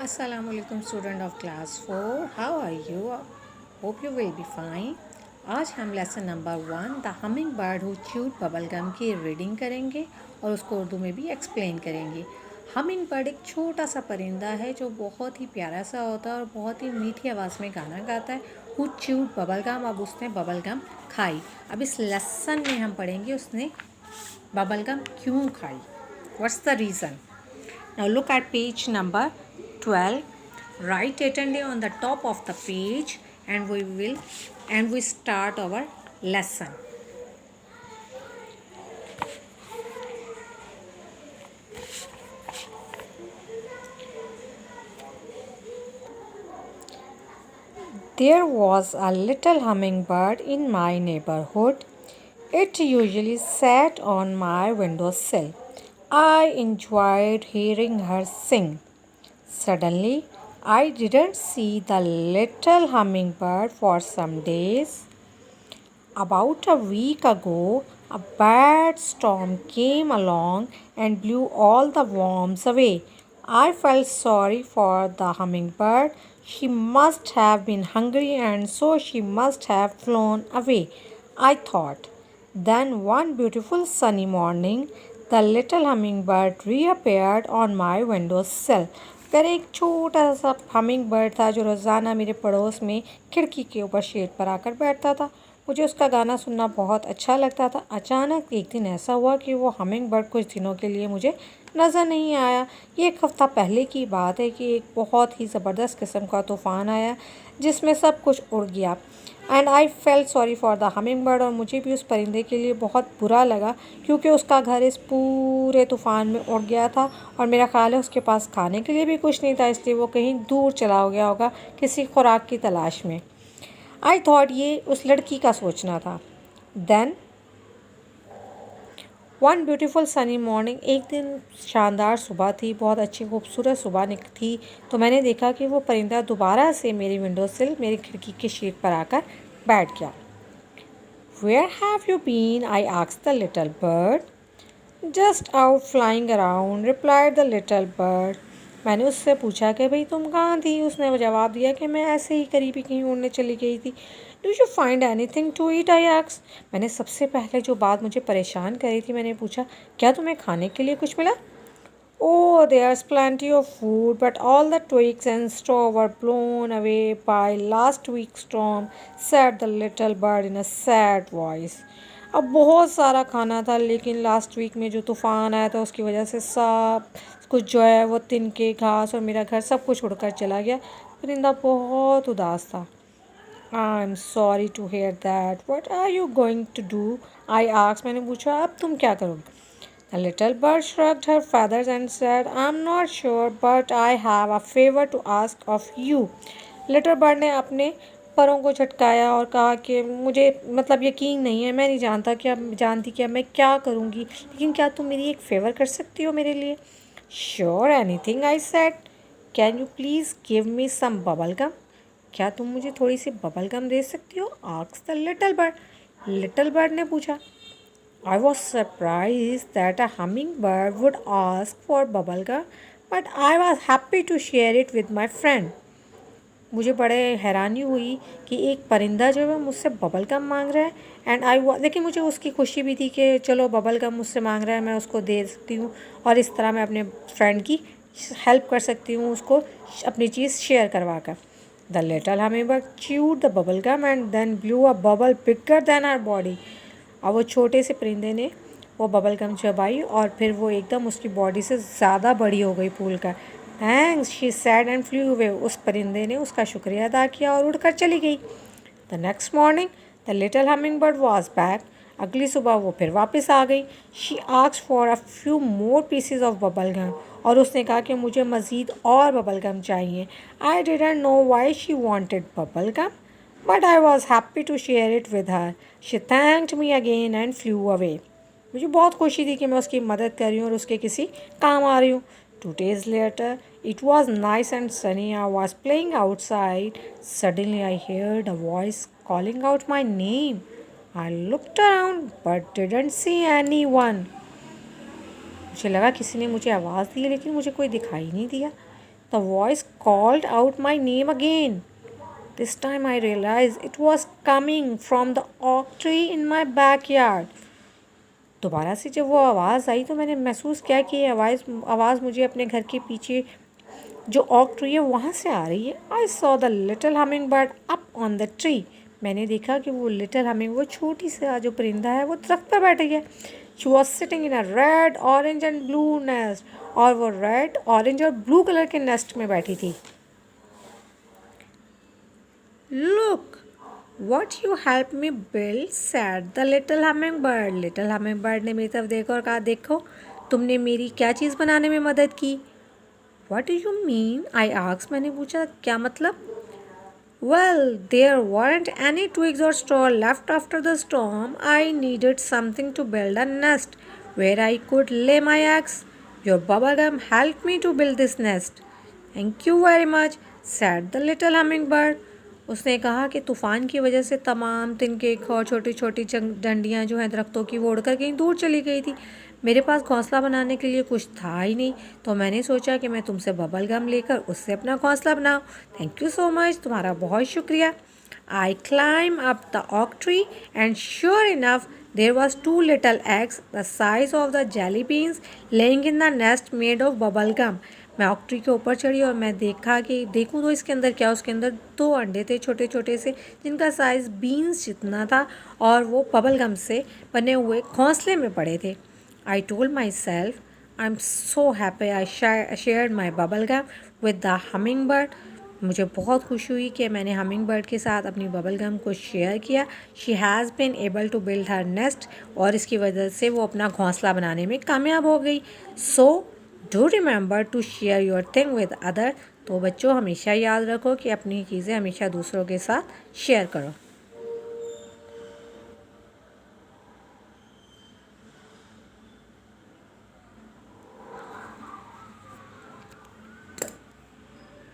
Assalamualaikum student of class 4, how are you? Hope you will be fine. आज हम lesson number 1 the humming bird who chewed bubble gum की reading करेंगे और उसको उर्दू में भी एक्सप्लेन करेंगे। हमिंग बर्ड एक छोटा सा परिंदा है जो बहुत ही प्यारा सा होता है और बहुत ही मीठी आवाज़ में गाना गाता है। हु च्यूड बबल गम, अब उसने बबल गम खाई। अब इस लेसन में हम पढ़ेंगे उसने बबल गम क्यों खाई, what's the reason. Now look at page number 12. Write attendee on the top of the page and we start our lesson. There was a little hummingbird in my neighborhood. It usually sat on my windowsill. I enjoyed hearing her sing. Suddenly, I didn't see the little hummingbird for some days. About a week ago, a bad storm came along and blew all the worms away. I felt sorry for the hummingbird. She must have been hungry and so she must have flown away, I thought. Then one beautiful sunny morning, the little hummingbird reappeared on my windowsill. फिर एक छोटा सा humming bird था जो रोज़ाना मेरे पड़ोस में खिड़की के ऊपर शेड पर आकर बैठता था। मुझे उसका गाना सुनना बहुत अच्छा लगता था। अचानक एक दिन ऐसा हुआ कि वो हमिंग बर्ड कुछ दिनों के लिए मुझे नज़र नहीं आया। ये एक हफ़्ता पहले की बात है कि एक बहुत ही ज़बरदस्त किस्म का तूफ़ान आया जिसमें सब कुछ उड़ गया। And I felt sorry for the humming bird, और मुझे भी उस परिंदे के लिए बहुत बुरा लगा क्योंकि उसका घर इस पूरे तूफ़ान में उड़ गया था और मेरा ख्याल है उसके पास खाने के लिए भी कुछ नहीं था, इसलिए वो कहीं दूर चला गया होगा किसी खुराक की तलाश में। आई थॉट ये उस लड़की का सोचना था। Then one beautiful sunny morning, एक दिन शानदार सुबह थी, बहुत अच्छी खूबसूरत सुबह थी, तो मैंने देखा कि वो परिंदा दोबारा से मेरी विंडो सिल मेरी खिड़की के शीट पर आकर बैठ गया। Where have you been, I asked the little bird. Just out flying around, replied the little bird. मैंने उससे पूछा कि भाई तुम कहाँ थी। उसने जवाब दिया कि मैं ऐसे ही करीबी कहीं उड़ने चली गई थी। Do you find anything to eat, I asked. मैंने सबसे पहले जो बात मुझे परेशान करी थी, मैंने पूछा क्या तुम्हें खाने के लिए कुछ मिला। Oh, there's plenty of food, but all the twigs and straw were blown away by last week's storm, said the little bird in a sad voice. अब बहुत सारा खाना था लेकिन लास्ट वीक में जो तूफ़ान आया था उसकी वजह से सब कुछ जो है वो तिनके घास और मेरा घर सब कुछ उड़कर चला गया। परिंदा बहुत उदास था। I am sorry to hear that, what are you going to do, I asked. मैंने पूछा अब तुम क्या करोगे। The little bird shrugged her feathers and said, I'm not sure, but I have a favor to ask of you. Little bird ने अपने परों को झटकाया और कहा कि मुझे मतलब यकीन नहीं है, मैं नहीं जानती कि अब मैं क्या करूँगी, लेकिन क्या तुम मेरी एक फ़ेवर कर सकती हो मेरे लिए। Sure, anything, I said. Can you please give me some bubble gum, क्या तुम मुझे थोड़ी सी बबल गम दे सकती हो, asked the little bird. Little bird ने पूछा। I was surprised that a hummingbird would ask for bubblegum, but I was happy to share it with my friend. मुझे बड़े हैरानी हुई कि एक परिंदा जो है मुझसे बबल गम मांग रहा है लेकिन मुझे उसकी खुशी भी थी कि चलो बबल गम मुझसे मांग रहा है, मैं उसको दे सकती हूँ और इस तरह मैं अपने फ्रेंड की हेल्प कर सकती हूँ, उसको अपनी चीज़ शेयर करवा कर। The little hummingbird chewed the bubble gum and then blew a bubble bigger than her body. और वो छोटे से परिंदे ने वो बबल गम चबाई और फिर वो एकदम उसकी बॉडी से ज़्यादा बड़ी हो गई फूल का। Thanks, she said and flu away. उस परिंदे ने उसका शुक्रिया अदा किया और उड़कर चली गई। The next morning the little hummingbird was back. अगली सुबह वो फिर वापस आ गई। She asked for a few more pieces of bubble gum, और उसने कहा कि मुझे मज़ीद और बबल गम चाहिए। I didn't know why she wanted bubble gum, but I was happy to share it with her. She thanked me again and flew away. मुझे बहुत खुशी थी कि मैं उसकी मदद कर रही हूँ और उसके किसी काम आ रही हूँ। 2 days later, it was nice and sunny. I was playing outside. Suddenly, I heard a voice calling out my name. I looked around but didn't see anyone. मुझे लगा किसी ने मुझे आवाज़ दी लेकिन मुझे कोई दिखाई नहीं दिया। The voice called out my name again. This time I realized it was coming from the oak tree in my backyard. दोबारा से जब वो आवाज़ आई तो मैंने महसूस किया कि ये आवाज़ मुझे अपने घर के पीछे जो ओक ट्री है वहाँ से आ रही है. I saw the little humming bird up on the tree. मैंने देखा कि वो लिटिल हमिंग, वो छोटी सा जो परिंदा है, वो दरख्त पर बैठ गया. She was sitting in a red orange and blue nest. और वो रेड ऑरेंज और ब्लू कलर के नेस्ट में बैठी थी. Look what you helped me build, said the little hummingbird. Little hummingbird ने मेरी तरफ देखा और कहा, देखो तुमने मेरी क्या चीज़ बनाने में मदद की. What do you mean? I asked. मैंने पूछा, क्या मतलब. Well, there weren't any twigs or straw left after the storm. I needed something to build a nest where I could lay my eggs. Your bubblegum helped me to build this nest. Thank you very much, said the little hummingbird. उसने कहा कि तूफ़ान की वजह से तमाम तिनके और छोटी छोटी डंडियाँ जो हैं दरख्तों की, वो उड़कर कहीं दूर चली गई थी. मेरे पास घोंसला बनाने के लिए कुछ था ही नहीं, तो मैंने सोचा कि मैं तुमसे बबल गम लेकर उससे अपना घोंसला बनाऊँ. थैंक यू सो मच, तुम्हारा बहुत शुक्रिया. I climb up the oak tree and sure enough there was 2 little eggs the size of the jelly beans laying in the nest made of bubble gum. मैं ऑक tree के ऊपर चढ़ी और मैं देखूँ तो इसके अंदर क्या. उसके अंदर 2 अंडे थे छोटे छोटे से, जिनका साइज़ बीन्स जितना था, और वो बबल गम से बने हुए घोंसले में पड़े थे. I told myself, I am so happy I shared my bubble gum with the humming bird. मुझे बहुत खुशी हुई कि मैंने हमिंग बर्ड के साथ अपनी बबल गम को शेयर किया. She has been able to build her nest. और इसकी वजह से वो अपना घोंसला बनाने में कामयाब हो गई. So do remember to share your thing with other. तो बच्चों, हमेशा याद रखो कि अपनी चीज़ें हमेशा दूसरों के साथ शेयर करो.